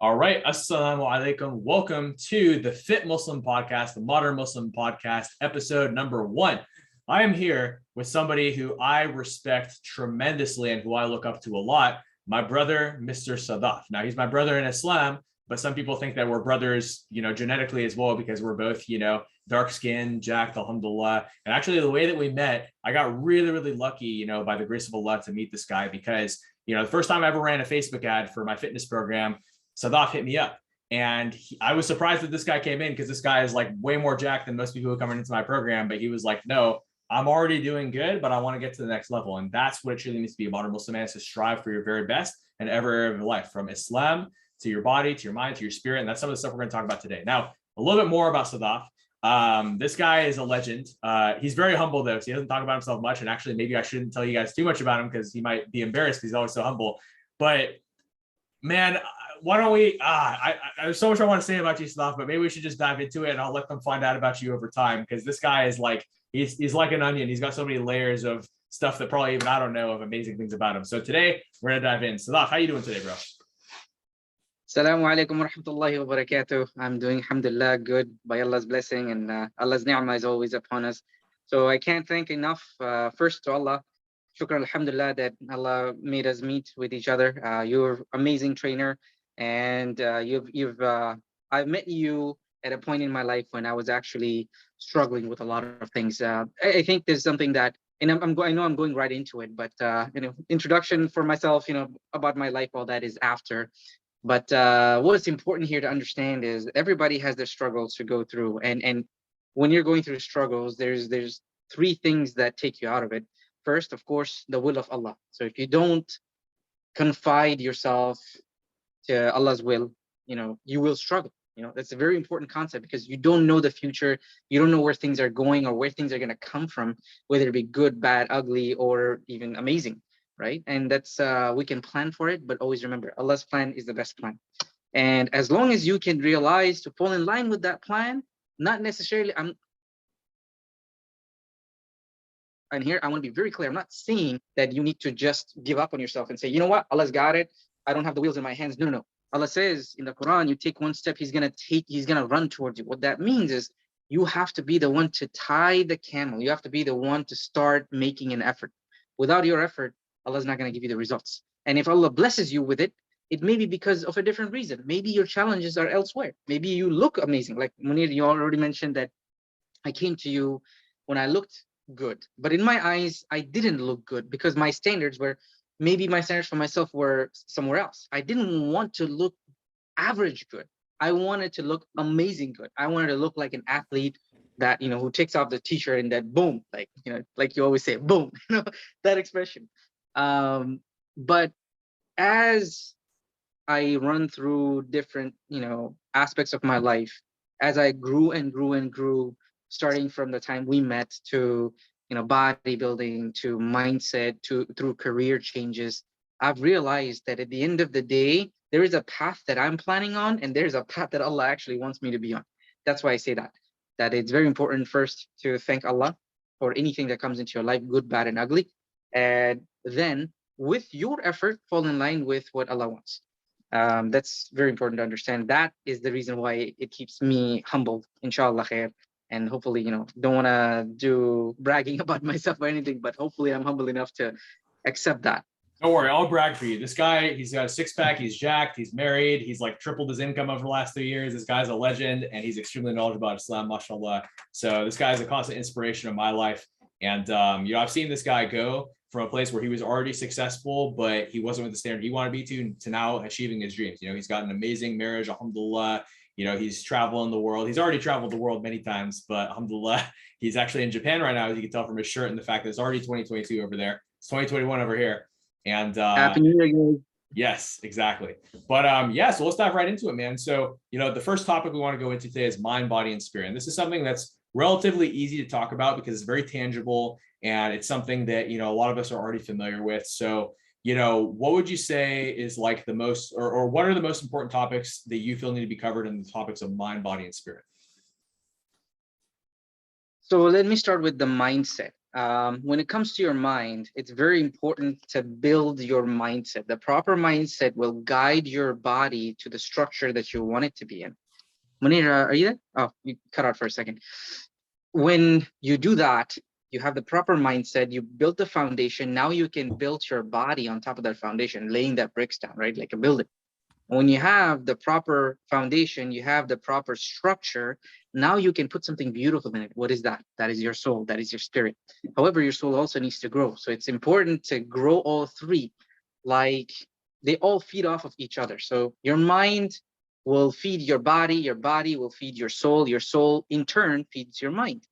All right. Assalamu alaikum. Welcome to the Fit Muslim Podcast, the Modern Muslim Podcast, episode number 1. I am here with somebody who I respect tremendously and who I look up to a lot, my brother, Mr. Sadaf. Now, he's my brother in Islam, but some people think that we're brothers, genetically as well, because we're both, dark skinned, jacked, Alhamdulillah. And actually, the way that we met, I got really, really lucky, by the grace of Allah to meet this guy because, the first time I ever ran a Facebook ad for my fitness program, Sadaf hit me up. And I was surprised that this guy came in because this guy is like way more jacked than most people who come into my program. But he was like, no, I'm already doing good, but I want to get to the next level. And that's what it truly needs to be. A modern Muslim man is to strive for your very best in every area of your life, from Islam to your body, to your mind, to your spirit. And that's some of the stuff we're going to talk about today. Now, a little bit more about Sadaf. This guy is a legend. He's very humble though, so he doesn't talk about himself much. And actually, maybe I shouldn't tell you guys too much about him because he might be embarrassed because he's always so humble. But man, why don't we, there's so much I want to say about you, Sadaf, but maybe we should just dive into it and I'll let them find out about you over time. Because this guy is like, he's like an onion. He's got so many layers of stuff that probably even I don't know of amazing things about him. So today we're going to dive in. Sadaf, how you doing today, bro? Assalamu alaikum wa rahmatullahi wa barakatuh. I'm doing Alhamdulillah good by Allah's blessing, and Allah's ni'mah is always upon us. So I can't thank enough first to Allah. Shukran Alhamdulillah that Allah made us meet with each other. You're an amazing trainer, and I've met you at a point in my life when I was actually struggling with a lot of things. I think there's something that, and I know I'm going right into it, but introduction for myself, about my life, all that is after. But what's important here to understand is everybody has their struggles to go through, and when you're going through struggles, there's three things that take you out of it. First, of course, the will of Allah. So if you don't confide yourself to Allah's will, you will struggle. That's a very important concept because you don't know the future. You don't know where things are going or where things are going to come from, whether it be good, bad, ugly, or even amazing, right? And that's, we can plan for it, but always remember, Allah's plan is the best plan. And as long as you can realize to fall in line with that plan, not necessarily, and here I want to be very clear. I'm not saying that you need to just give up on yourself and say, you know what, Allah's got it. I don't have the wheels in my hands. No. Allah says in the Quran, you take one step, he's going to run towards you. What that means is you have to be the one to tie the camel. You have to be the one to start making an effort. Without your effort, Allah's not going to give you the results. And if Allah blesses you with it, it may be because of a different reason. Maybe your challenges are elsewhere. Maybe you look amazing. Like Munir, you already mentioned that I came to you when I looked good, but in my eyes I didn't look good because my standards for myself were somewhere else. I didn't want to look average good. I wanted to look amazing good. I wanted to look like an athlete that who takes off the t-shirt and that boom, like you always say, boom, that expression. But as I run through different aspects of my life, as I grew and grew and grew, starting from the time we met to bodybuilding, to mindset, through career changes, I've realized that at the end of the day, there is a path that I'm planning on, and there's a path that Allah actually wants me to be on. That's why I say that it's very important first to thank Allah for anything that comes into your life, good, bad, and ugly, and then with your effort, fall in line with what Allah wants. That's very important to understand. That is the reason why it keeps me humbled, inshallah khair. And hopefully, don't want to do bragging about myself or anything, but hopefully I'm humble enough to accept that. Don't worry, I'll brag for you. This guy, he's got a six-pack, he's jacked, he's married, he's like tripled his income over the last 3 years. This guy's a legend, and he's extremely knowledgeable about Islam, mashallah. So this guy is a constant inspiration of my life. And, I've seen this guy go from a place where he was already successful, but he wasn't with the standard he wanted to be to now achieving his dreams. He's got an amazing marriage, alhamdulillah. He's traveling the world. He's already traveled the world many times, but alhamdulillah, he's actually in Japan right now, as you can tell from his shirt and the fact that it's already 2022 over there. It's 2021 over here. And Happy New Year. Yes, exactly. But so let's dive right into it, man. So, the first topic we want to go into today is mind, body, and spirit. And this is something that's relatively easy to talk about because it's very tangible and it's something that, a lot of us are already familiar with. So, what would you say is like the most, or what are the most important topics that you feel need to be covered in the topics of mind, body, and spirit? So let me start with the mindset. When it comes to your mind, it's very important to build your mindset. The proper mindset will guide your body to the structure that you want it to be in. Munir, are you there? Oh, you cut out for a second. When you do that, you have the proper mindset, you build the foundation. Now you can build your body on top of that foundation, laying that bricks down, right? Like a building. When you have the proper foundation, you have the proper structure, now you can put something beautiful in it. What is that? That is your soul, that is your spirit. However, your soul also needs to grow. So it's important to grow all three, like they all feed off of each other. So your mind will feed your body will feed your soul in turn feeds your mind.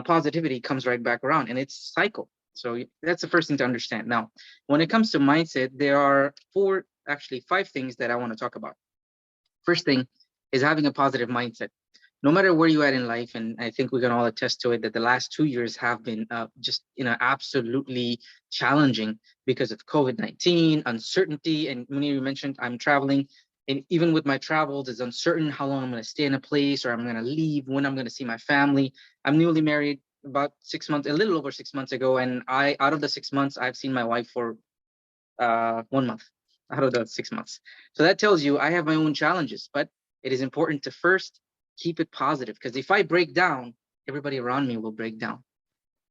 Positivity comes right back around, and it's a cycle. So that's the first thing to understand. Now, when it comes to mindset, there are actually five things that I want to talk about. First thing is having a positive mindset. No matter where you're at in life, and I think we can all attest to it, that the last 2 years have been just absolutely challenging because of COVID-19, uncertainty. And when you mentioned I'm traveling, and even with my travels, it's uncertain how long I'm going to stay in a place, or I'm going to leave, when I'm going to see my family. I'm newly married about 6 months, a little over 6 months ago, and out of the 6 months, I've seen my wife for 1 month out of the 6 months. So that tells you I have my own challenges, but it is important to first keep it positive, because if I break down, everybody around me will break down.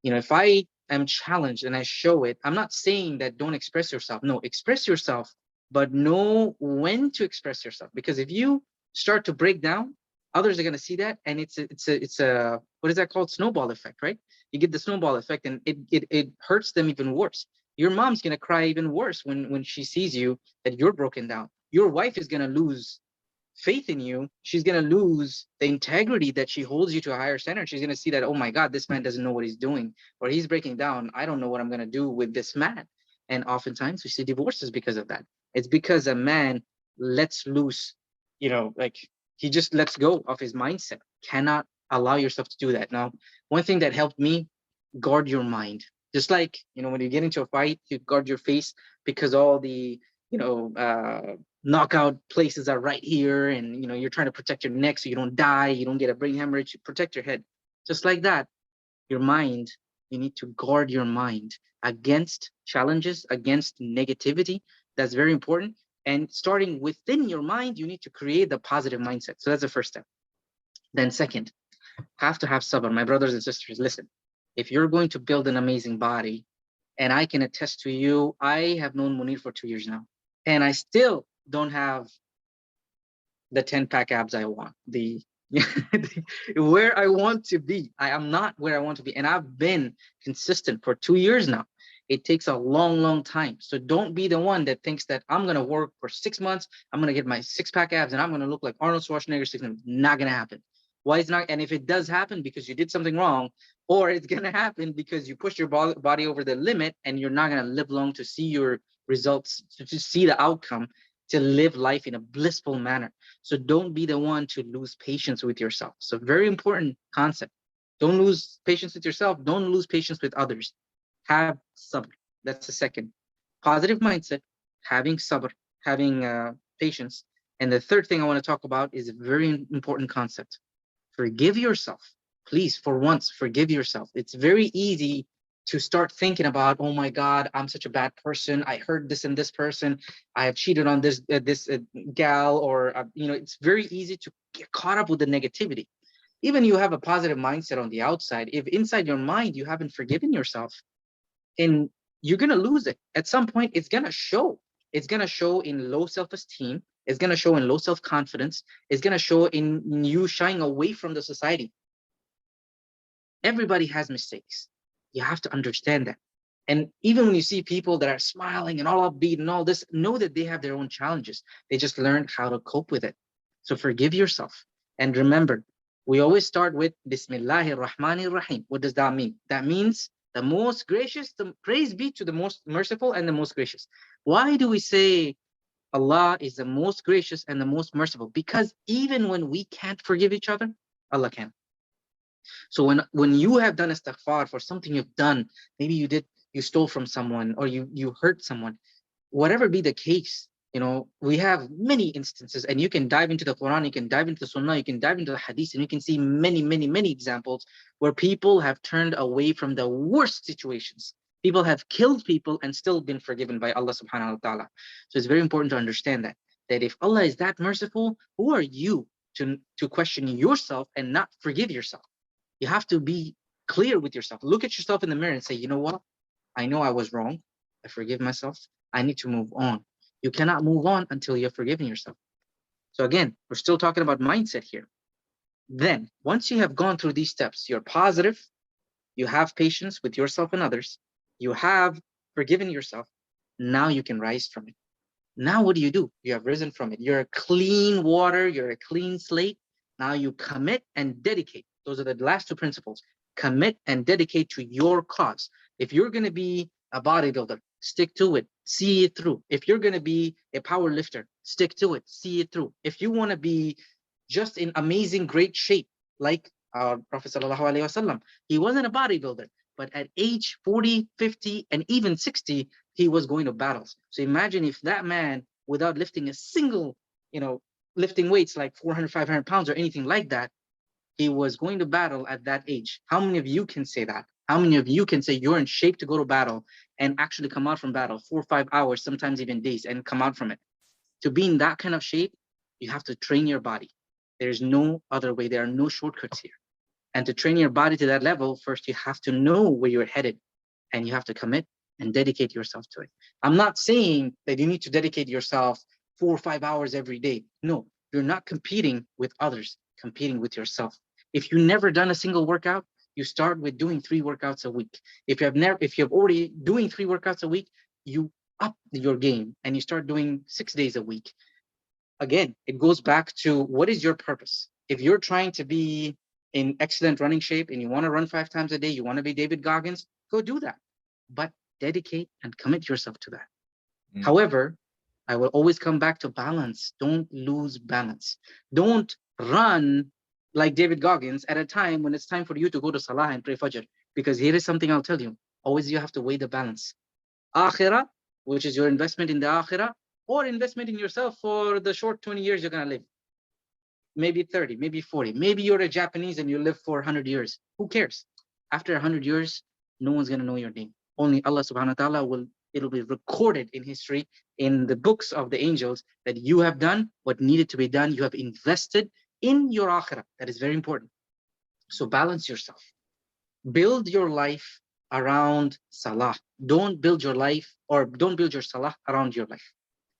If I am challenged and I show it, I'm not saying that don't express yourself. No, express yourself, but know when to express yourself. Because if you start to break down, others are going to see that, and it's a what is that called? Snowball effect, right? You get the snowball effect, and it hurts them even worse. Your mom's going to cry even worse when she sees you that you're broken down. Your wife is going to lose faith in you. She's going to lose the integrity that she holds you to a higher standard. She's going to see that, oh my God, this man doesn't know what he's doing, or he's breaking down. I don't know what I'm going to do with this man. And oftentimes we see divorces because of that. It's because a man lets loose, like he just lets go of his mindset. Cannot allow yourself to do that. Now, one thing that helped me, guard your mind. Just like, when you get into a fight, you guard your face, because all the, knockout places are right here, and you're trying to protect your neck so you don't die, you don't get a brain hemorrhage, you protect your head. Just like that, your mind, you need to guard your mind against challenges, against negativity. That's very important. And starting within your mind, you need to create the positive mindset. So that's the first step. Then second, have to have sabr. My brothers and sisters, listen, if you're going to build an amazing body, and I can attest to you, I have known Munir for 2 years now, and I still don't have the 10-pack abs I want, where I want to be. I am not where I want to be, and I've been consistent for 2 years now. It takes a long, long time. So don't be the one that thinks that I'm going to work for 6 months, I'm going to get my 6-pack abs, and I'm going to look like Arnold Schwarzenegger 6 months. Not going to happen. Why is not? And if it does happen because you did something wrong, or it's going to happen because you pushed your body over the limit, and you're not going to live long to see your results, to see the outcome, to live life in a blissful manner. So don't be the one to lose patience with yourself. So very important concept. Don't lose patience with yourself. Don't lose patience with others. Have sabr. That's the second. Positive mindset, having sabr, having patience. And the third thing I want to talk about is a very important concept. Forgive yourself. Please, for once, forgive yourself. It's very easy to start thinking about, oh my God, I'm such a bad person. I hurt this and this person. I have cheated on this gal, or it's very easy to get caught up with the negativity. Even you have a positive mindset on the outside, if inside your mind you haven't forgiven yourself, and you're gonna lose it. At some point, it's gonna show. It's gonna show in low self-esteem. It's gonna show in low self-confidence. It's gonna show in you shying away from the society. Everybody has mistakes. You have to understand that. And even when you see people that are smiling and all upbeat and all this, know that they have their own challenges. They just learned how to cope with it. So forgive yourself. And remember, we always start with Bismillahi, Rahmanir, Rahim. What does that mean? That means the most gracious, the praise be to the most merciful and the most gracious. Why do we say Allah is the most gracious and the most merciful? Because even when we can't forgive each other, Allah can. So when you have done istighfar for something you've done, maybe you stole from someone, or you hurt someone, whatever be the case, We have many instances, and you can dive into the Quran, you can dive into the Sunnah, you can dive into the Hadith, and you can see many, many, many examples where people have turned away from the worst situations. People have killed people and still been forgiven by Allah subhanahu wa ta'ala. So it's very important to understand that if Allah is that merciful, who are you to question yourself and not forgive yourself? You have to be clear with yourself. Look at yourself in the mirror and say, you know what? I know I was wrong. I forgive myself. I need to move on. You cannot move on until you've forgiven yourself. So again, we're still talking about mindset here. Then, once you have gone through these steps, you're positive, you have patience with yourself and others, you have forgiven yourself, now you can rise from it. Now what do? You have risen from it. You're a clean water, you're a clean slate. Now you commit and dedicate. Those are the last two principles. Commit and dedicate to your cause. If you're going to be a bodybuilder, stick to it, see it through. If you're going to be a power lifter, stick to it, see it through. If you want to be just in amazing, great shape, like our Prophet ﷺ, he wasn't a bodybuilder, but at age 40, 50, and even 60, he was going to battles. So imagine if that man, without lifting a single, lifting weights like 400, 500 pounds or anything like that, he was going to battle at that age. How many of you can say that? How many of you can say you're in shape to go to battle and actually come out from battle 4 or 5 hours, sometimes even days, and come out from it? To be in that kind of shape, you have to train your body. There's no other way. There are no shortcuts here. And to train your body to that level, first you have to know where you're headed, and you have to commit and dedicate yourself to it. I'm not saying that you need to dedicate yourself 4 or 5 hours every day. No, you're not competing with others, competing with yourself. If you've never done a single workout, you start with doing 3 workouts a week. If you've already doing 3 workouts a week, you up your game and you start doing 6 days a week. Again, it goes back to what is your purpose? If you're trying to be in excellent running shape and you want to run 5 times a day, you want to be David Goggins, go do that. But dedicate and commit yourself to that. However, I will always come back to balance. Don't lose balance. Don't run like David Goggins at a time when it's time for you to go to Salah and pray Fajr. Because here is something I'll tell you. Always you have to weigh the balance. Akhirah, which is your investment in the Akhirah, or investment in yourself for the short 20 years you're going to live. Maybe 30, maybe 40. Maybe you're a Japanese and you live for 100 years. Who cares? After 100 years, no one's going to know your name. Only Allah subhanahu wa ta'ala it'll be recorded in history, in the books of the angels, that you have done what needed to be done. You have invested in your akhirah. That is very important. So balance yourself. Build your life around salah. Don't build your life or don't build your salah around your life,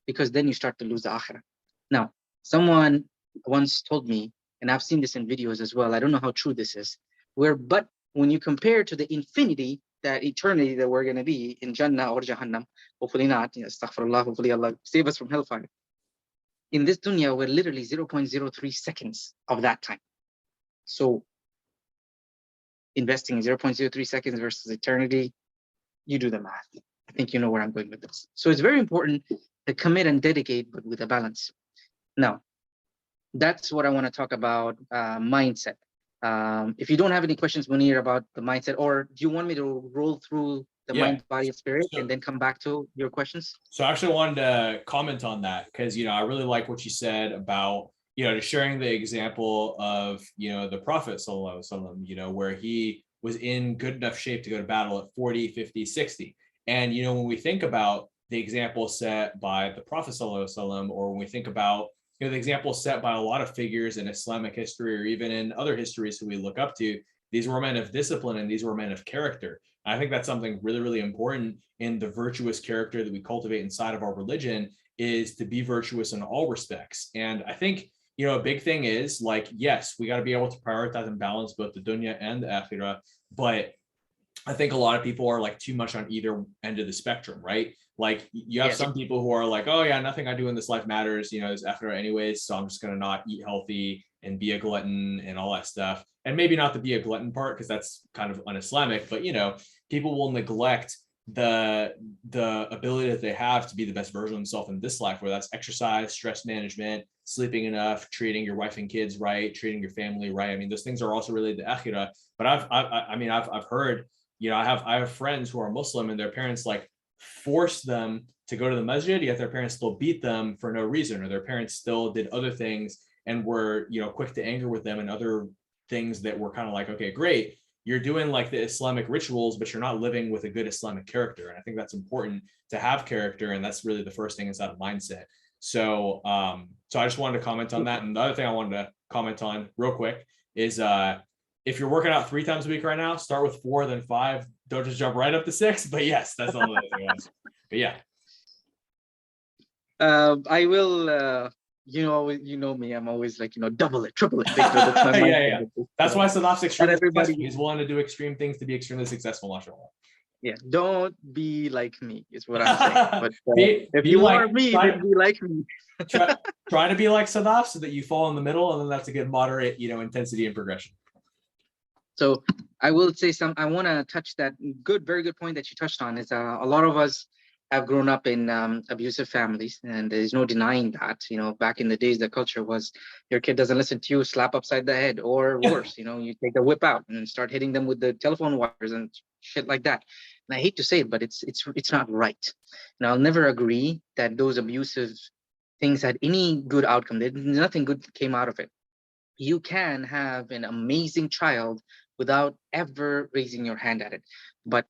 because then you start to lose the akhirah. Now, someone once told me, and I've seen this in videos as well, I don't know how true this is, but when you compare to the infinity, that eternity that we're going to be in Jannah or Jahannam, hopefully not, astaghfirullah, hopefully Allah save us from hellfire. In this dunya, we're literally 0.03 seconds of that time. So investing in 0.03 seconds versus eternity, you do the math. I think you know where I'm going with this. So it's very important to commit and dedicate, but with a balance. Now, that's what I want to talk about, mindset. If you don't have any questions, Munir, about the mindset, or do you want me to roll through the mind, body, and spirit, and then come back to your questions? So I actually wanted to comment on that because, I really like what you said about, just sharing the example of, the Prophet sallallahu alaihi wasallam, where he was in good enough shape to go to battle at 40, 50, 60. And, when we think about the example set by the Prophet sallallahu alaihi wasallam, or when we think about the example set by a lot of figures in Islamic history or even in other histories who we look up to, these were men of discipline and these were men of character. And I think that's something really, really important in the virtuous character that we cultivate inside of our religion, is to be virtuous in all respects. And I think, a big thing is, like, yes, we got to be able to prioritize and balance both the dunya and the akhirah, but I think a lot of people are like too much on either end of the spectrum, right? Like you have some people who are like, oh yeah, nothing I do in this life matters, it's akhirah anyways, so I'm just going to not eat healthy and be a glutton and all that stuff. And maybe not the be a glutton part, because that's kind of un-Islamic, but people will neglect the ability that they have to be the best version of themselves in this life, where that's exercise, stress management, sleeping enough, treating your wife and kids right, treating your family right. I mean, those things are also related to akhirah. But I've heard, I have friends who are Muslim and their parents like force them to go to the masjid, yet their parents still beat them for no reason, or their parents still did other things and were, quick to anger with them and other things that were kind of like, okay, great, you're doing like the Islamic rituals, but you're not living with a good Islamic character. And I think that's important to have character. And that's really the first thing inside of mindset. So, so I just wanted to comment on that. And the other thing I wanted to comment on real quick is, if you're working out 3 times a week right now, start with 4, then 5. Don't just jump right up to 6. But yes, that's the other thing. But yeah. I will, you know me, I'm always like, double it, triple it. That's my yeah. That's why Sadaf's extremely everybody, successful. He's willing to do extreme things to be extremely successful, mashallah. Yeah, don't be like me, is what I'm saying. But if be you like, are me, then be like me. try to be like Sadaf so that you fall in the middle, and then that's a good moderate, intensity and progression. So I will say I want to touch that very good point that you touched on is a lot of us have grown up in abusive families, and there's no denying that. Back in the days, the culture was your kid doesn't listen to you, slap upside the head, or worse, you take the whip out and start hitting them with the telephone wires and shit like that. And I hate to say it, but it's not right. And I'll never agree that those abusive things had any good outcome. Nothing good came out of it. You can have an amazing child without ever raising your hand at it. But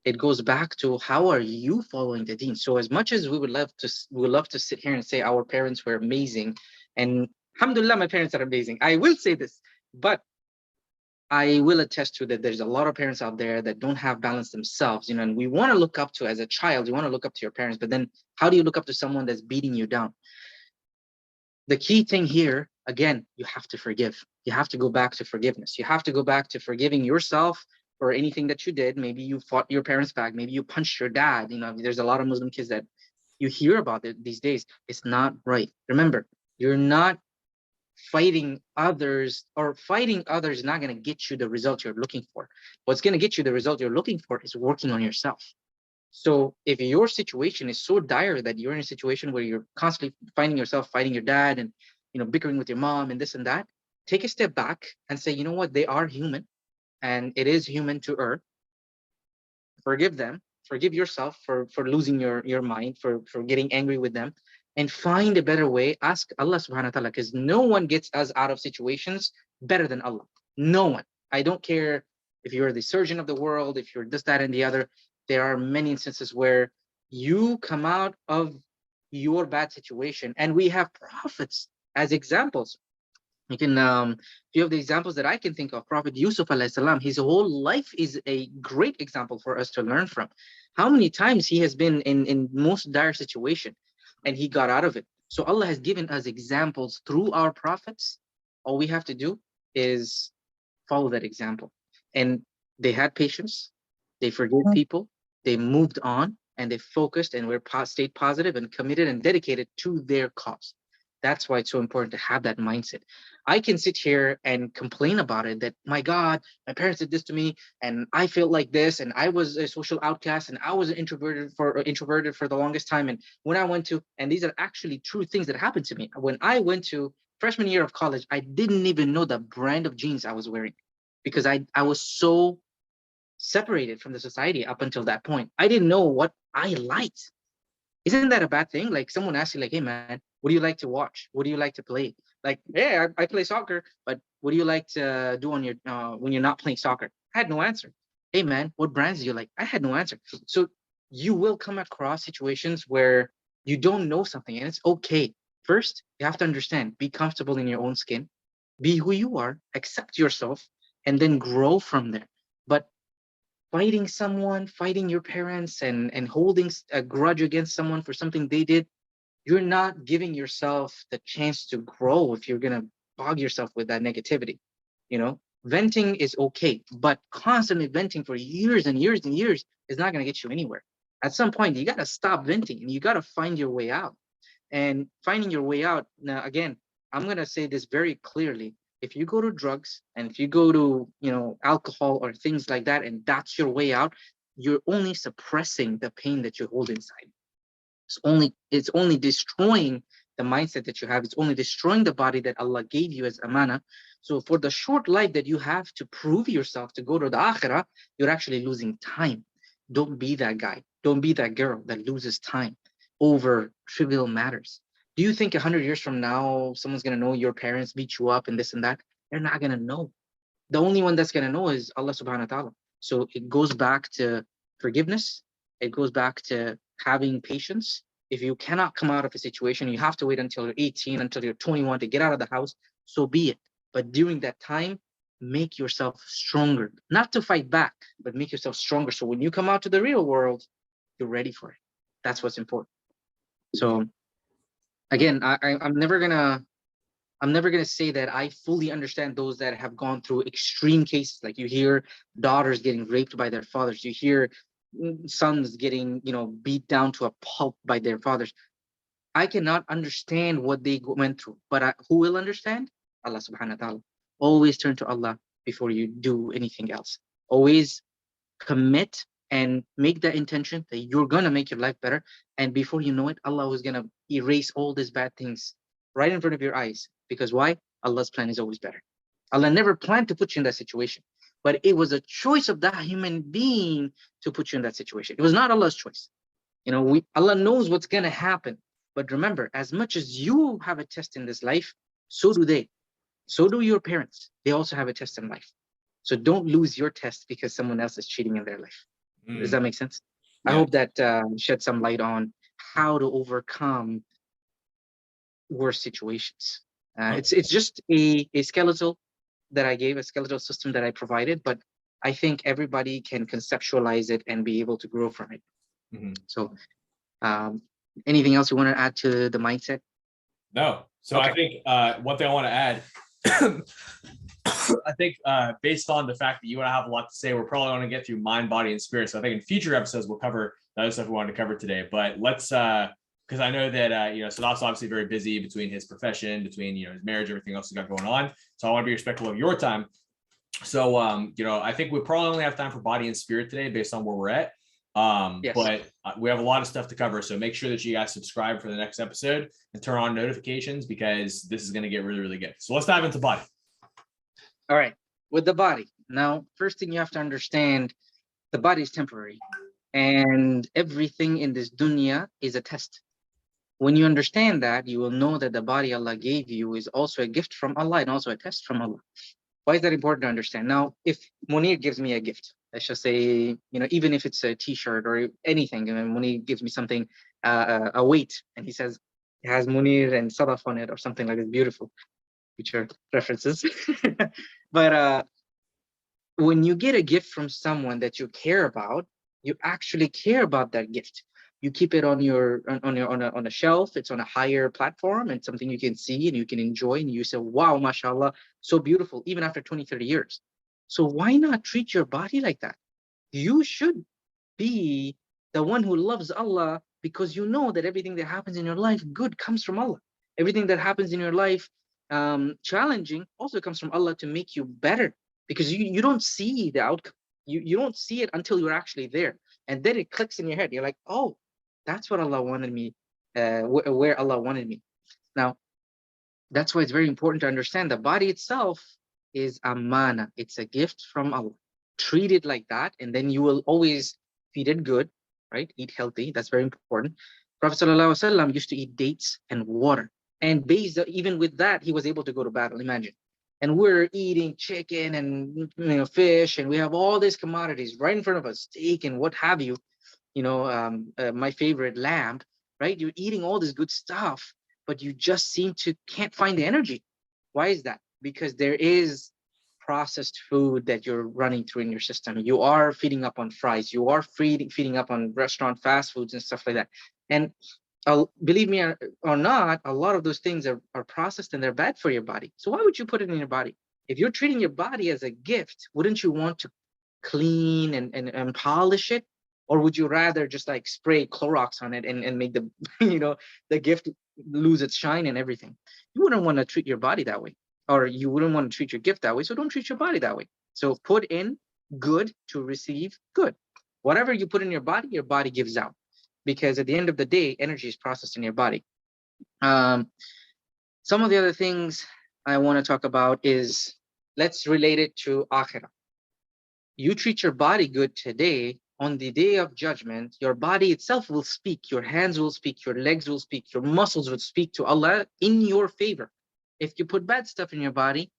it goes back to how are you following the Deen? So as much as we would love to sit here and say our parents were amazing, and alhamdulillah, my parents are amazing. I will say this, but I will attest to that there's a lot of parents out there that don't have balance themselves, and we want to look up to, as a child, you want to look up to your parents, but then how do you look up to someone that's beating you down? The key thing here, again, you have to forgive. You have to go back to forgiveness. You have to go back to forgiving yourself for anything that you did. Maybe you fought your parents back. Maybe you punched your dad. There's a lot of Muslim kids that you hear about it these days. It's not right. Remember, you're not fighting others, or fighting others is not going to get you the result you're looking for. What's going to get you the result you're looking for is working on yourself. So if your situation is so dire that you're in a situation where you're constantly finding yourself fighting your dad and bickering with your mom and this and that, take a step back and say, you know what, they are human, and it is human to err. Forgive them, forgive yourself for losing your mind, for getting angry with them, and find a better way. Ask Allah subhanahu wa ta'ala, because no one gets us out of situations better than Allah. No one. I don't care if you're the surgeon of the world, if you're this, that, and the other. There are many instances where you come out of your bad situation, and we have prophets as examples. You can few of the examples that I can think of, Prophet Yusuf alayhi salam, his whole life is a great example for us to learn from. How many times he has been in most dire situation and he got out of it. So Allah has given us examples through our prophets. All we have to do is follow that example. And they had patience, they forgave people, they moved on, and they focused and stayed positive and committed and dedicated to their cause. That's why it's so important to have that mindset. I can sit here and complain about it, that my God, my parents did this to me, and I felt like this, and I was a social outcast, and I was introverted for the longest time. And when I went to, and these are actually true things that happened to me. When I went to freshman year of college, I didn't even know the brand of jeans I was wearing, because I was so separated from the society up until that point. I didn't know what I liked. Isn't that a bad thing? Like someone asks you, like, hey man, what do you like to watch? What do you like to play? Like, yeah, I play soccer, but what do you like to do on your when you're not playing soccer? I had no answer. Hey man, what brands do you like? I had no answer. So you will come across situations where you don't know something, and it's okay. First, you have to understand, be comfortable in your own skin, be who you are, accept yourself, and then grow from there. But fighting someone, fighting your parents, and holding a grudge against someone for something they did, you're not giving yourself the chance to grow if you're going to bog yourself with that negativity. Venting is okay, but constantly venting for years and years and years is not going to get you anywhere. At some point, you got to stop venting and you got to find your way out. And finding your way out, now again, I'm going to say this very clearly. If you go to drugs and if you go to, alcohol or things like that, and that's your way out, you're only suppressing the pain that you hold inside. It's only destroying the mindset that you have. It's only destroying the body that Allah gave you as amana. So for the short life that you have to prove yourself to go to the akhirah, you're actually losing time. Don't be that guy. Don't be that girl that loses time over trivial matters. Do you think 100 years from now, someone's going to know your parents beat you up and this and that? They're not going to know. The only one that's going to know is Allah subhanahu wa ta'ala. So it goes back to forgiveness. It goes back to having patience. If you cannot come out of a situation, you have to wait until you're 18, until you're 21 to get out of the house, so be it. But during that time, make yourself stronger. Not to fight back, but make yourself stronger. So when you come out to the real world, you're ready for it. That's what's important. So again, I'm never gonna say that I fully understand those that have gone through extreme cases. Like you hear daughters getting raped by their fathers. You hear sons getting, beat down to a pulp by their fathers. I cannot understand what they went through, but who will understand? Allah subhanahu wa ta'ala. Always turn to Allah before you do anything else. Always commit and make that intention that you're going to make your life better. And before you know it, Allah is going to erase all these bad things right in front of your eyes. Because why? Allah's plan is always better. Allah never planned to put you in that situation, but it was a choice of that human being to put you in that situation. It was not Allah's choice. Allah knows what's going to happen. But remember, as much as you have a test in this life, so do they. So do your parents. They also have a test in life. So don't lose your test because someone else is cheating in their life. Does that make sense? Yeah. I hope that shed some light on how to overcome worse situations. It's just a skeletal that I gave, a skeletal system that I provided, but I think everybody can conceptualize it and be able to grow from it. So anything else you want to add to the mindset? No. So okay. I think one thing I want to add, I think based on the fact that you and I have a lot to say, we're probably going to get through mind, body, and spirit. So I think in future episodes, we'll cover the other stuff we wanted to cover today. But let's, because I know that, Sadaf's obviously very busy between his profession, between, his marriage, everything else he's got going on. So I want to be respectful of your time. So, I think we probably only have time for body and spirit today based on where we're at. Yes. But we have a lot of stuff to cover. So make sure that you guys subscribe for the next episode and turn on notifications because this is going to get really, really good. So let's dive into body. All right. With the body. Now, first thing you have to understand, the body is temporary and everything in this dunya is a test. When you understand that, you will know that the body Allah gave you is also a gift from Allah and also a test from Allah. Why is that important to understand? Now, if Munir gives me a gift, let's just say, even if it's a t-shirt or anything, and Munir gives me something, a weight, and he says, it has Munir and Sadaf on it or something like that, beautiful, future references. But when you get a gift from someone that you care about, you actually care about that gift. You keep it on a shelf. It's on a higher platform and something you can see and you can enjoy. And you say, wow, mashallah, so beautiful, even after 20, 30 years. So why not treat your body like that? You should be the one who loves Allah because you know that everything that happens in your life, good, comes from Allah. Everything that happens in your life, challenging, also comes from Allah to make you better because you don't see the outcome. You don't see it until you're actually there. And then it clicks in your head. You're like, oh, that's what Allah wanted me, where Allah wanted me. Now, that's why it's very important to understand the body itself is amana. It's a gift from Allah. Treat it like that, and then you will always feed it good, right? Eat healthy. That's very important. Prophet ﷺ used to eat dates and water. And even with that, he was able to go to battle, imagine. And we're eating chicken and fish, and we have all these commodities right in front of us, steak and what have you. My favorite lamb, right? You're eating all this good stuff, but you just can't find the energy. Why is that? Because there is processed food that you're running through in your system. You are feeding up on fries. You are feeding up on restaurant fast foods and stuff like that. And believe me or not, a lot of those things are processed and they're bad for your body. So why would you put it in your body? If you're treating your body as a gift, wouldn't you want to clean and polish it? Or would you rather just like spray Clorox on it and make the, the gift lose its shine and everything? You wouldn't want to treat your body that way, or you wouldn't want to treat your gift that way. So don't treat your body that way. So put in good to receive good. Whatever you put in your body gives out. Because at the end of the day, energy is processed in your body. Some of the other things I want to talk about is, let's relate it to akhirah. You treat your body good today, on the day of judgment, your body itself will speak, your hands will speak, your legs will speak, your muscles will speak to Allah in your favor. If you put bad stuff in your body's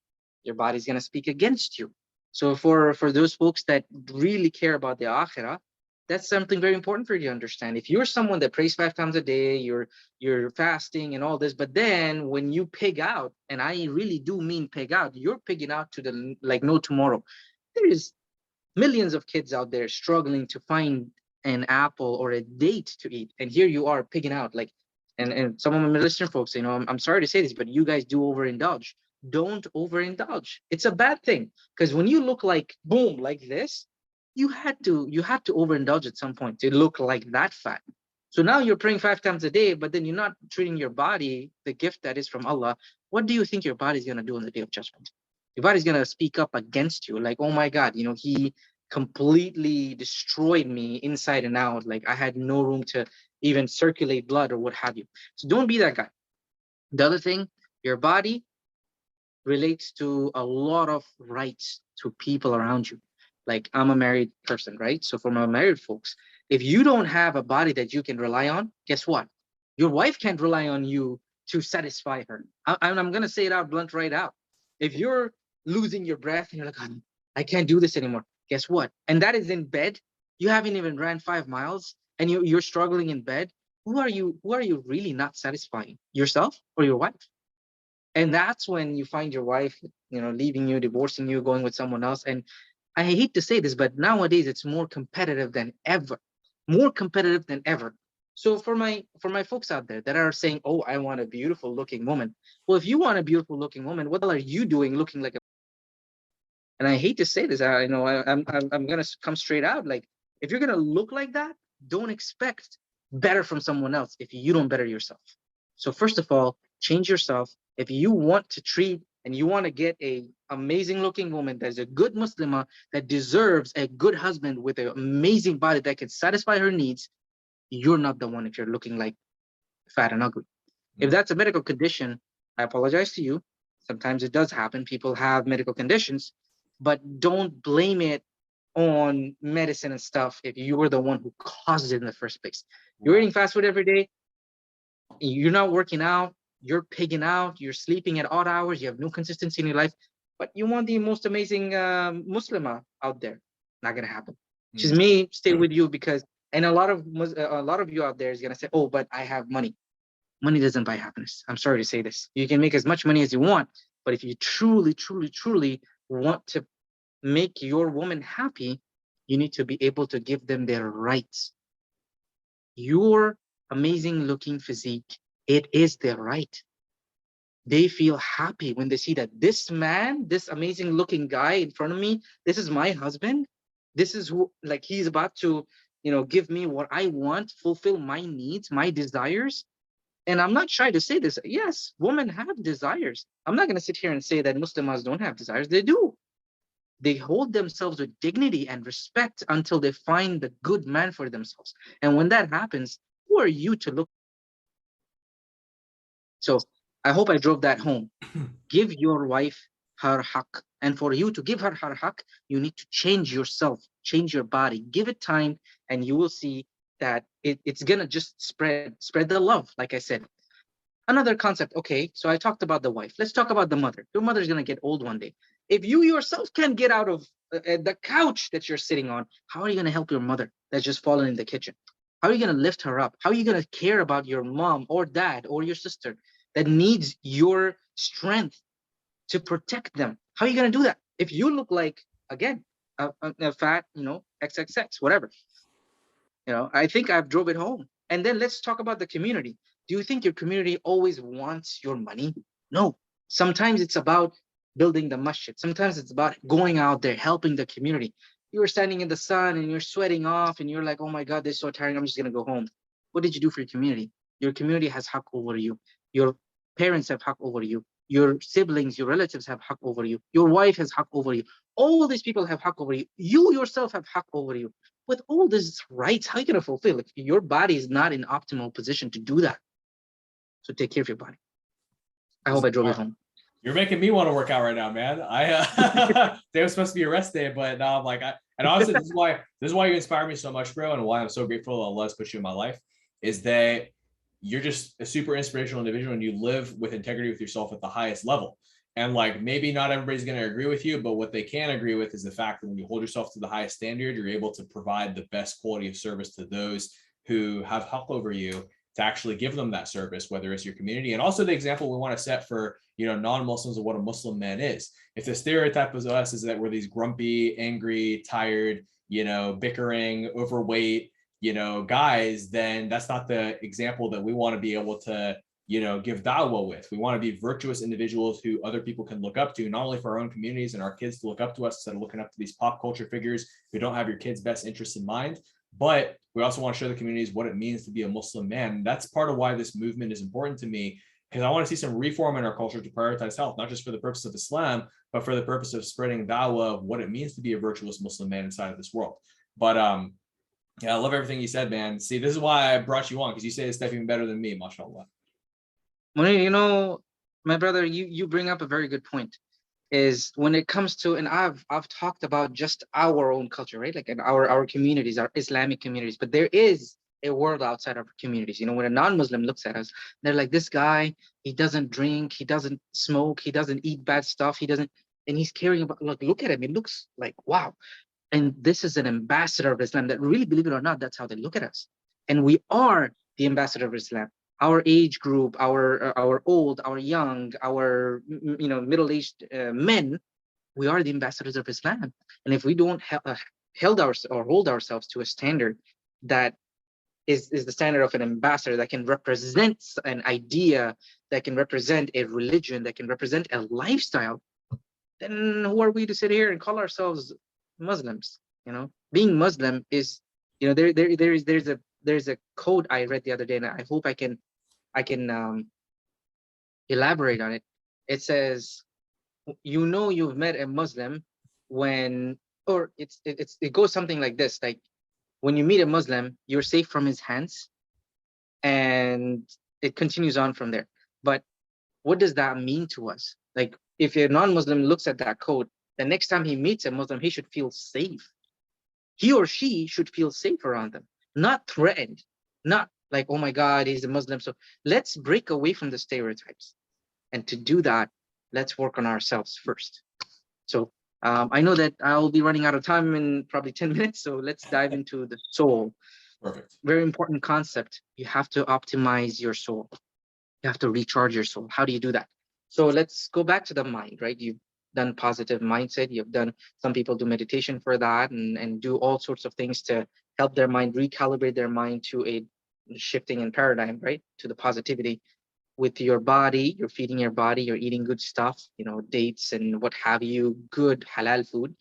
going to speak against you. So for those folks that really care about the akhirah, that's something very important for you to understand. If you're someone that prays 5 times a day, you're fasting and all this, but then when you pig out, and I really do mean pig out, you're pigging out to the like no tomorrow. There is millions of kids out there struggling to find an apple or a date to eat, and here you are pigging out. Like, and some of my listener folks, you know, I'm sorry to say this, but you guys do overindulge. Don't overindulge. It's a bad thing, because when you look like boom like this, you had to overindulge at some point to look like that fat. So now you're praying 5 times a day, but then you're not treating your body, the gift that is from Allah. What do you think your body's going to do on the day of judgment? Your body's going to speak up against you, like, oh my God, you know, he completely destroyed me inside and out. Like, I had no room to even circulate blood or what have you. So don't be that guy. The other thing, your body relates to a lot of rights to people around you. Like, I'm a married person, right? So for my married folks, if you don't have a body that you can rely on, guess what? Your wife can't rely on you to satisfy her. I'm going to say it out blunt right out. If you're losing your breath and you're like, I can't do this anymore, guess what? And that is in bed. You haven't even ran 5 miles and you're struggling in bed. Who are you really not satisfying? Yourself or your wife? And that's when you find your wife, you know, leaving you, divorcing you, going with someone else. And I hate to say this, but nowadays it's more competitive than ever. More competitive than ever. So for my folks out there that are saying, oh, I want a beautiful looking woman. Well, if you want a beautiful looking woman, what are you doing looking like a... And I hate to say this, I know I'm gonna come straight out. Like, if you're gonna look like that, don't expect better from someone else if you don't better yourself. So first of all, change yourself. If you want to treat and you want to get a amazing looking woman that's a good Muslimah that deserves a good husband with an amazing body that can satisfy her needs, you're not the one if you're looking like fat and ugly. If that's a medical condition, I apologize to you. Sometimes it does happen. People have medical conditions, but don't blame it on medicine and stuff if you were the one who caused it in the first place. You're eating fast food every day. You're not working out. You're pigging out. You're sleeping at odd hours. You have no consistency in your life, but you want the most amazing Muslimah out there. Not gonna happen. She's may stay with you because, and a lot of you out there is gonna say, oh, but I have money. Money doesn't buy happiness. I'm sorry to say this. You can make as much money as you want, but if you truly, truly, truly want to make your woman happy, you need to be able to give them their rights. Your amazing looking physique, it is their right. They feel happy when they see that this man, this amazing looking guy in front of me, this is my husband. This is who, like, he's about to, you know, give me what I want, fulfill my needs, my desires. And I'm not shy to say this. Yes, women have desires. I'm not going to sit here and say that Muslims don't have desires. They do. They hold themselves with dignity and respect until they find the good man for themselves. And when that happens, who are you to look? So I hope I drove that home. Give your wife her haqq. And for you to give her her haqq, you need to change yourself, change your body, give it time, and you will see that it's going to just spread the love, like I said. Another concept, okay, so I talked about the wife. Let's talk about the mother. Your mother's going to get old one day. If you yourself can't get out of the couch that you're sitting on, how are you going to help your mother that's just fallen in the kitchen? How are you going to lift her up? How are you going to care about your mom or dad or your sister that needs your strength to protect them? How are you going to do that? If you look like, again, a fat, you know, XXX, whatever. You know, I think I've drove it home. And then let's talk about the community. Do you think your community always wants your money? No. Sometimes it's about building the masjid. Sometimes it's about going out there, helping the community. You were standing in the sun and you're sweating off and you're like, oh my God, this is so tiring. I'm just going to go home. What did you do for your community? Your community has haqq over you. Your parents have haqq over you. Your siblings, your relatives have haqq over you. Your wife has haqq over you. All these people have haqq over you. You yourself have haqq over you. With all these rights, how are you going to fulfill if your body is not in optimal position to do that? So take care of your body. I hope I drove it home. You're making me want to work out right now, man. Today was supposed to be a rest day, but now I'm like, And honestly, this is why you inspire me so much, bro, and why I'm so grateful that Allah has put you in my life, is that you're just a super inspirational individual and you live with integrity with yourself at the highest level. And like, maybe not everybody's going to agree with you, but what they can agree with is the fact that when you hold yourself to the highest standard, you're able to provide the best quality of service to those who have haq over you, to actually give them that service, whether it's your community. And also the example we want to set for, non-Muslims of what a Muslim man is. If the stereotype of us is that we're these grumpy, angry, tired, bickering, overweight, guys, then that's not the example that we want to be able to, give da'wah with. We want to be virtuous individuals who other people can look up to, not only for our own communities and our kids to look up to us instead of looking up to these pop culture figures who don't have your kids' best interests in mind, but we also want to show the communities what it means to be a Muslim man. That's part of why this movement is important to me, because I want to see some reform in our culture to prioritize health, not just for the purpose of Islam, but for the purpose of spreading da'wah of what it means to be a virtuous Muslim man inside of this world. But yeah, I love everything you said, man. See, this is why I brought you on, because you say this stuff even better than me, mashallah. Munir, my brother, you bring up a very good point. Is when it comes to, and I've talked about just our own culture, right? Like in our communities, our Islamic communities, but there is a world outside of our communities. When a non-Muslim looks at us, they're like, this guy, he doesn't drink, he doesn't smoke, he doesn't eat bad stuff, and he's caring about, look at him, it looks like, wow. And this is an ambassador of Islam that really, believe it or not, that's how they look at us. And we are the ambassador of Islam. Our age group, our old, our young, our middle-aged men, we are the ambassadors of Islam. And if we don't hold ourselves to a standard that is the standard of an ambassador, that can represent an idea, that can represent a religion, that can represent a lifestyle, then who are we to sit here and call ourselves Muslims? Being Muslim is, there's a quote I read the other day, and I hope I can elaborate on it. It says, you've met a Muslim when, or it goes something like this, like, when you meet a Muslim, you're safe from his hands, and it continues on from there. But what does that mean to us? Like, if a non-Muslim looks at that quote, the next time he meets a Muslim, he should feel safe. He or she should feel safe around them, not threatened, not like, oh my God, he's a Muslim. So let's break away from the stereotypes. And to do that, let's work on ourselves first. So I know that I'll be running out of time in probably 10 minutes. So let's dive into the soul. Perfect. Very important concept. You have to optimize your soul. You have to recharge your soul. How do you do that? So let's go back to the mind, right? You've done positive mindset. You've done, some people do meditation for that and do all sorts of things to help their mind, recalibrate their mind to a shifting in paradigm, right? To the positivity. With your body, you're feeding your body, you're eating good stuff, dates and what have you, good halal food.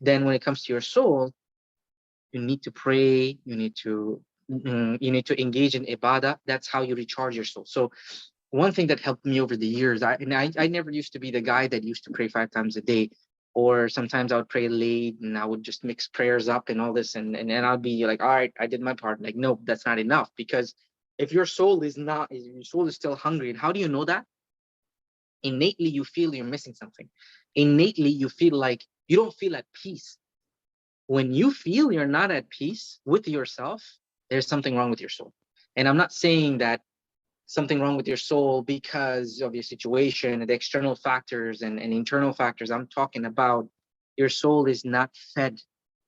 Then when it comes to your soul, you need to pray, you need to engage in ibadah. That's how you recharge your soul. So one thing that helped me over the years, I never used to be the guy that used to pray 5 times a day, or sometimes I would pray late and I would just mix prayers up and all this, and I'll be like, all right, I did my part. Like, no, that's not enough, because if your soul is still hungry, and how do you know that? Innately, you feel you're missing something. Innately, you feel like you don't feel at peace. When you feel you're not at peace with yourself, there's something wrong with your soul. And I'm not saying that something wrong with your soul because of your situation and the external factors and internal factors. I'm talking about your soul is not fed.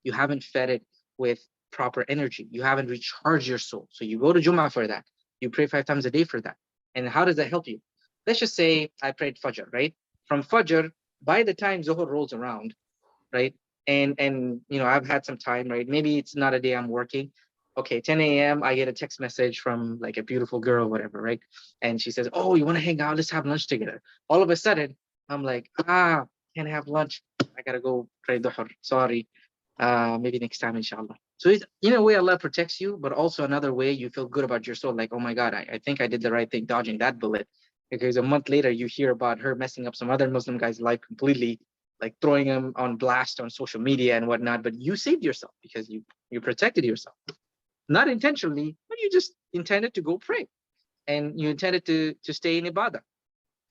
You haven't fed it with proper energy. You haven't recharged your soul. So you go to Jummah for that. You pray 5 times a day for that. And how does that help you? Let's just say I prayed Fajr, right? From Fajr, by the time Zuhr rolls around, right? And I've had some time, right? Maybe it's not a day I'm working. Okay, 10 a.m. I get a text message from like a beautiful girl, whatever, right? And she says, oh, you want to hang out? Let's have lunch together. All of a sudden, I'm like, can't have lunch. I gotta go pray Dhuhr. Sorry. Maybe next time, inshallah. So it's, in a way, Allah protects you, but also another way you feel good about your soul. Like, oh my God, I think I did the right thing dodging that bullet. Because a month later, you hear about her messing up some other Muslim guy's life completely, like throwing him on blast on social media and whatnot. But you saved yourself because you protected yourself. Not intentionally, but you just intended to go pray. And you intended to stay in ibadah.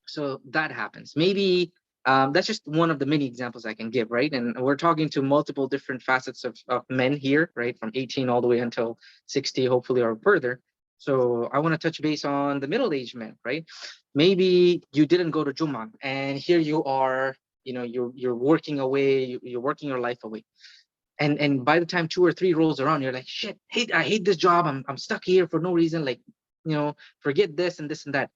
So that happens. Maybe That's just one of the many examples I can give, right? And we're talking to multiple different facets of men here, right? From 18 all the way until 60, hopefully, or further. So I want to touch base on the middle-aged men, right? Maybe you didn't go to Jummah, and here you are, you're working away, you're working your life away. And by the time 2 or 3 rolls around, you're like, shit, I hate this job. I'm stuck here for no reason. Like, forget this and this and that.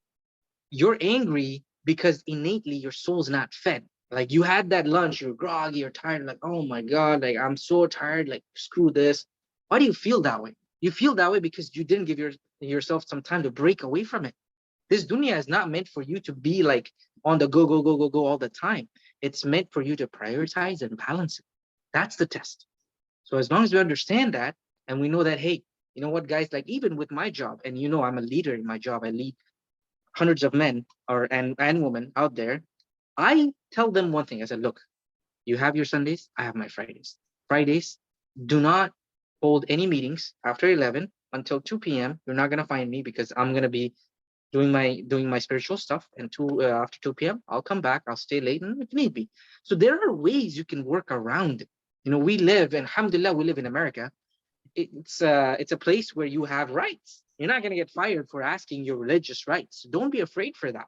You're angry because innately your soul's not fed. Like you had that lunch, you're groggy, you're tired, like, oh my God, like I'm so tired, like screw this. Why do you feel that way? You feel that way because you didn't give yourself some time to break away from it. This dunya is not meant for you to be like on the go, go, go, go, go all the time. It's meant for you to prioritize and balance it. That's the test. So as long as we understand that, and we know that, hey, you know what, guys, like even with my job, and I'm a leader in my job, I lead hundreds of men and women out there. I tell them one thing. I said, look, you have your Sundays, I have my Fridays. Fridays, do not hold any meetings after 11 until 2 p.m. You're not gonna find me because I'm gonna be doing my spiritual stuff. And after 2 p.m., I'll come back. I'll stay late, and if need be. So there are ways you can work around it. We live, and alhamdulillah, we live in America. It's a place where you have rights. You're not going to get fired for asking your religious rights. Don't be afraid for that.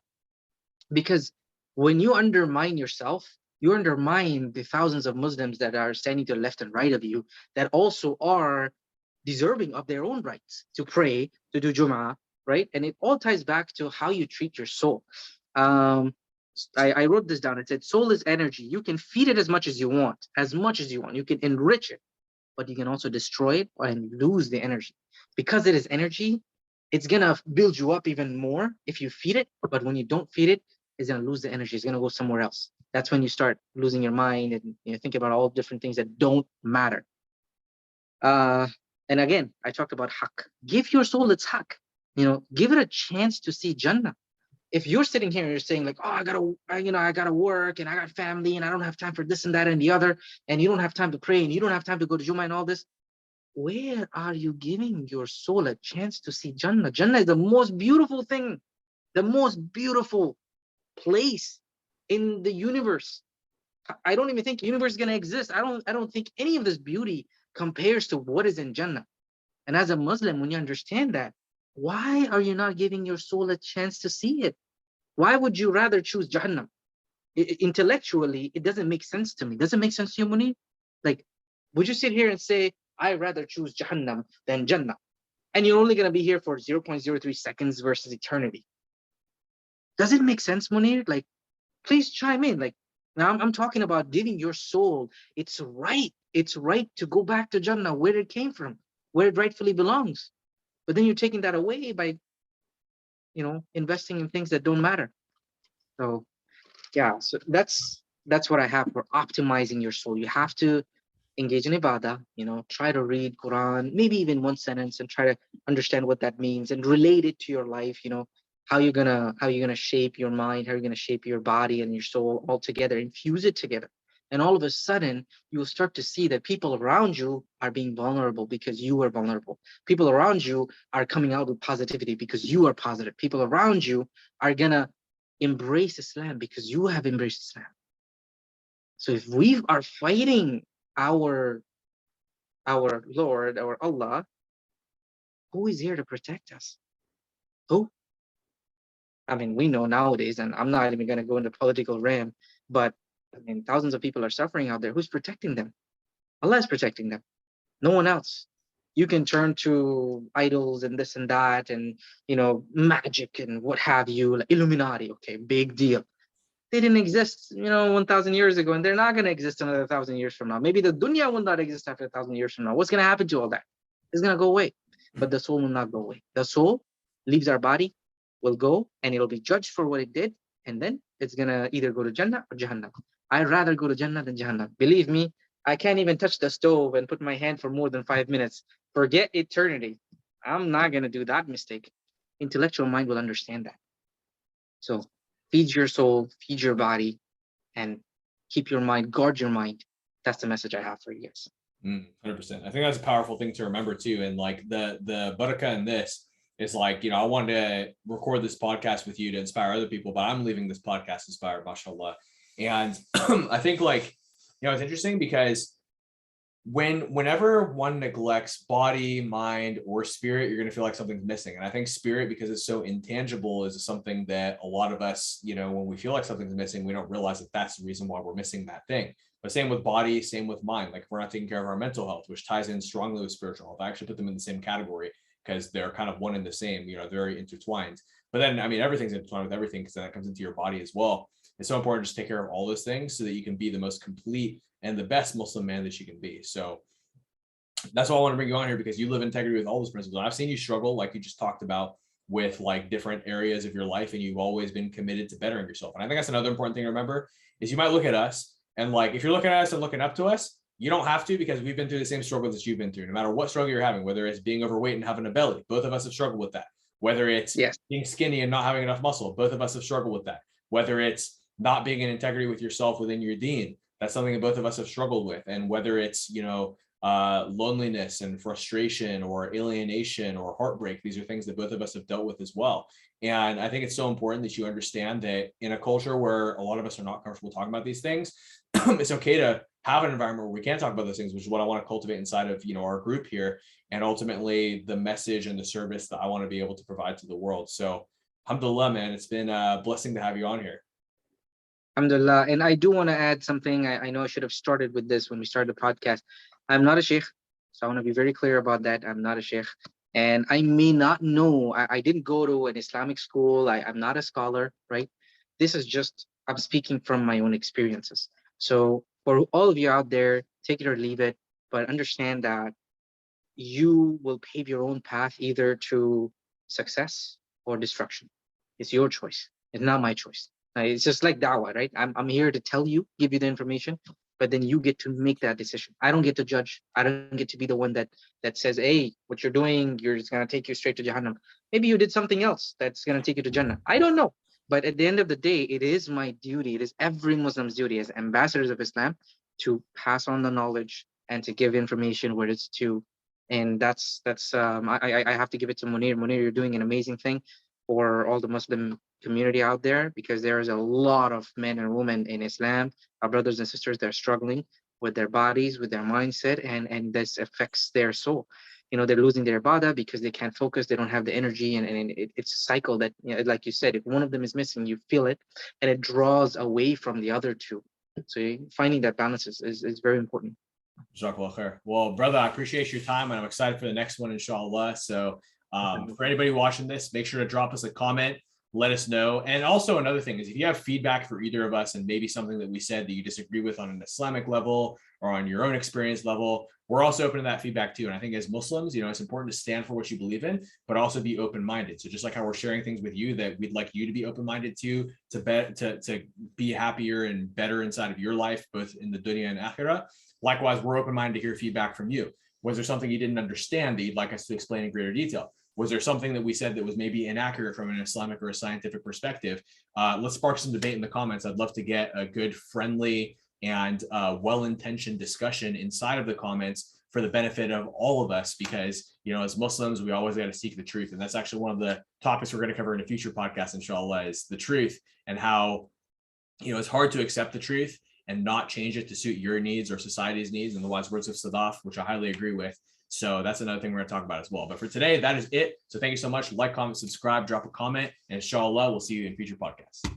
Because when you undermine yourself, you undermine the thousands of Muslims that are standing to the left and right of you that also are deserving of their own rights to pray, to do Jum'ah, right? And it all ties back to how you treat your soul. I wrote this down. It said, soul is energy. You can feed it as much as you want, as much as you want. You can enrich it, but you can also destroy it and lose the energy. Because it is energy, it's going to build you up even more if you feed it. But when you don't feed it, it's going to lose the energy. It's going to go somewhere else. That's when you start losing your mind and think about all different things that don't matter. And again, I talked about haqq. Give your soul its haqq. Give it a chance to see Jannah. If you're sitting here and you're saying like, oh, I gotta work and I got family and I don't have time for this and that and the other, and you don't have time to pray and you don't have time to go to Jummah and all this, where are you giving your soul a chance to see Jannah? Jannah is the most beautiful thing, the most beautiful place in the universe. I don't even think the universe is gonna exist. I don't think any of this beauty compares to what is in Jannah. And as a Muslim, when you understand that, why are you not giving your soul a chance to see it? Why would you rather choose Jahannam? Intellectually, it doesn't make sense to me. Does it make sense to you, Munir? Like, would you sit here and say, I'd rather choose Jahannam than Jannah? And you're only going to be here for 0.03 seconds versus eternity. Does it make sense, Munir? Like, please chime in. Like, now I'm talking about giving your soul. It's right. It's right to go back to Jannah, where it came from, where it rightfully belongs. But then you're taking that away by, investing in things that don't matter. So, yeah, so that's what I have for optimizing your soul. You have to engage in ibadah, try to read Quran, maybe even one sentence, and try to understand what that means and relate it to your life. How you're gonna shape your mind, how you're gonna shape your body and your soul all together, infuse it together. And all of a sudden, you'll start to see that people around you are being vulnerable because you are vulnerable. People around you are coming out with positivity because you are positive. People around you are going to embrace Islam because you have embraced Islam. So if we are fighting our Lord, our Allah, who is here to protect us? Who? I mean, we know nowadays, and I'm not even going to go into political realm, but I mean, thousands of people are suffering out there. Who's protecting them? Allah is protecting them. No one else. You can turn to idols and this and that and, magic and what have you, like Illuminati. Okay, big deal. They didn't exist, 1,000 years ago, and they're not going to exist another 1,000 years from now. Maybe the dunya will not exist after 1,000 years from now. What's going to happen to all that? It's going to go away. But the soul will not go away. The soul leaves our body, will go, and it'll be judged for what it did. And then it's going to either go to Jannah or Jahannam. I'd rather go to Jannah than Jahannam. Believe me, I can't even touch the stove and put my hand for more than 5 minutes. Forget eternity. I'm not going to do that mistake. Intellectual mind will understand that. So feed your soul, feed your body, and keep your mind, guard your mind. That's the message I have for you guys. 100%. I think that's a powerful thing to remember too. And like the barakah in this is like, I wanted to record this podcast with you to inspire other people, but I'm leaving this podcast inspired, mashallah. And I think like, it's interesting because whenever one neglects body, mind, or spirit, you're going to feel like something's missing. And I think spirit, because it's so intangible, is something that a lot of us, when we feel like something's missing, we don't realize that that's the reason why we're missing that thing. But same with body, same with mind. Like if we're not taking care of our mental health, which ties in strongly with spiritual health, I actually put them in the same category because they're kind of one and the same, very intertwined. But then, everything's intertwined with everything because then that comes into your body as well. It's so important to take care of all those things so that you can be the most complete and the best Muslim man that you can be. So that's why I want to bring you on here, because you live in integrity with all those principles. And I've seen you struggle, like you just talked about, with like different areas of your life, and you've always been committed to bettering yourself. And I think that's another important thing to remember is you might look at us and like, if you're looking at us and looking up to us, you don't have to, because we've been through the same struggles that you've been through. No matter what struggle you're having, whether it's being overweight and having a belly, both of us have struggled with that. Whether it's being skinny and not having enough muscle, both of us have struggled with that. Whether it's not being in integrity with yourself within your deen, that's something that both of us have struggled with. And whether it's, loneliness and frustration or alienation or heartbreak, these are things that both of us have dealt with as well. And I think it's so important that you understand that in a culture where a lot of us are not comfortable talking about these things, it's okay to have an environment where we can talk about those things, which is what I want to cultivate inside of, our group here. And ultimately the message and the service that I want to be able to provide to the world. So Alhamdulillah, man, it's been a blessing to have you on here. Alhamdulillah. And I do want to add something. I know I should have started with this when we started the podcast. I'm not a sheikh, so I want to be very clear about that. I'm not a sheikh. And I may not know, I didn't go to an Islamic school. I'm not a scholar, right? This is just, I'm speaking from my own experiences. So for all of you out there, take it or leave it, but understand that you will pave your own path either to success or destruction. It's your choice. It's not my choice. It's just like dawah, right? I'm here to tell you, give you the information, but then you get to make that decision. I don't get to judge. I don't get to be the one that says, hey, what you're doing, you're just going to take you straight to Jahannam. Maybe you did something else that's going to take you to Jannah. I don't know. But at the end of the day, it is my duty. It is every Muslim's duty as ambassadors of Islam to pass on the knowledge and to give information where it's due. And I have to give it to Munir. Munir, you're doing an amazing thing for all the Muslim community out there, because there is a lot of men and women in Islam, our brothers and sisters, they're struggling with their bodies, with their mindset, and this affects their soul. They're losing their ibadah because they can't focus, they don't have the energy, and it's a cycle that, like you said, if one of them is missing, you feel it, and it draws away from the other two. So finding that balance is very important. Jazakallah khair. Well, brother, I appreciate your time, and I'm excited for the next one, inshallah. So for anybody watching this, make sure to drop us a comment, let us know. And also another thing is, if you have feedback for either of us and maybe something that we said that you disagree with on an Islamic level or on your own experience level, we're also open to that feedback too. And I think as Muslims, it's important to stand for what you believe in, but also be open-minded. So just like how we're sharing things with you that we'd like you to be open-minded to be happier and better inside of your life, both in the dunya and akhirah. Likewise, we're open-minded to hear feedback from you. Was there something you didn't understand that you'd like us to explain in greater detail? Was there something that we said that was maybe inaccurate from an Islamic or a scientific perspective? Let's spark some debate in the comments. I'd love to get a good, friendly, and well-intentioned discussion inside of the comments for the benefit of all of us, because, as Muslims, we always got to seek the truth. And that's actually one of the topics we're going to cover in a future podcast, inshallah, is the truth, and how, it's hard to accept the truth and not change it to suit your needs or society's needs, in the wise words of Sadaf, which I highly agree with. So that's another thing we're going to talk about as well. But for today, that is it. So thank you so much. Like, comment, subscribe, drop a comment, and inshallah, we'll see you in future podcasts.